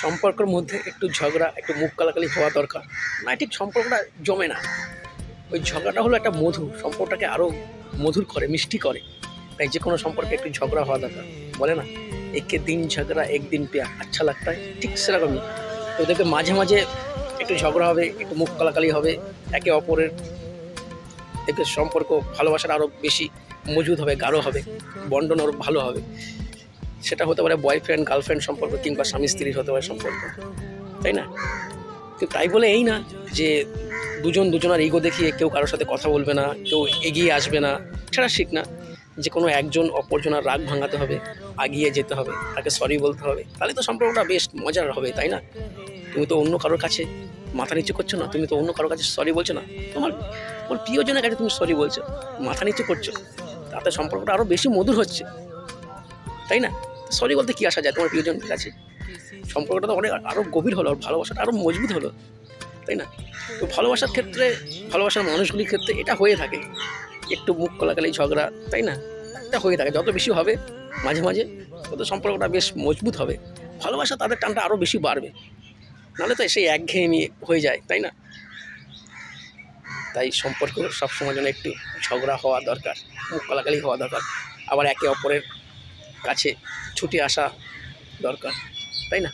সম্পর্কের মধ্যে একটু ঝগড়া, একটু মুখ কালাকালি হওয়া দরকার। না ঠিক সম্পর্কটা জমে না, ওই ঝগড়াটা হলো একটা মধু, সম্পর্কটাকে আরও মধুর করে, মিষ্টি করে। তাই যে কোনো সম্পর্কে একটু ঝগড়া হওয়া দরকার। বলে না, একে দিন ঝগড়া এক দিন প্যার আচ্ছা লাগতা হয়, ঠিক সেরকমই। তো ওদেরকে মাঝে মাঝে একটু ঝগড়া হবে, একটু মুখ কালাকালি হবে, একে অপরের এদের সম্পর্ক ভালোবাসাটা আরও বেশি মজবুত হবে, গাঢ় হবে, বন্টন আরও ভালো হবে। সেটা হতে পারে বয়ফ্রেন্ড গার্লফ্রেন্ড সম্পর্ক, কিংবা স্বামী স্ত্রীর হতে পারে সম্পর্ক, তাই না? কিন্তু তাই বলে এই না যে দুজন দুজনের ইগো দেখিয়ে কেউ কারোর সাথে কথা বলবে না, কেউ এগিয়ে আসবে না, সেটা ঠিক না। যে কোনো একজন অপরজনের রাগ ভাঙাতে হবে, এগিয়ে যেতে হবে, তাকে সরি বলতে হবে, তাহলে তো সম্পর্কটা বেশ মজার হবে, তাই না? তুমি তো অন্য কারোর কাছে মাথা নিচু করছো না, তুমি তো অন্য কারোর কাছে সরি বলছো না, তোমার তোমার প্রিয়জনের কাছে তুমি সরি বলছো, মাথা নিচু করছো, তাতে সম্পর্কটা আরও বেশি মধুর হচ্ছে, তাই না? সরি বলতে কী আসা যায় তোমার প্রিয়জনের কাছে? সম্পর্কটা তো অনেক আরও গভীর হলো, ভালোবাসাটা আরও মজবুত হলো, তাই না? তো ভালোবাসার ক্ষেত্রে, ভালোবাসার মানুষগুলির ক্ষেত্রে এটা হয়ে থাকে, একটু মুখ কোলাকালি ঝগড়া, তাই না? এটা হয়ে থাকে, যত বেশি হবে মাঝে মাঝে তত সম্পর্কটা বেশ মজবুত হবে, ভালোবাসা তাদের টানটা আরও বেশি বাড়বে। নাহলে তো সেই একঘেয়েমি হয়ে যায়, তাই না? তাই সম্পর্ক সবসময় যেন একটু ঝগড়া হওয়া দরকার, মুখ কোলাকালি হওয়া দরকার, আবার একে অপরের কাছে ছুটে আসা দরকার, তাই না?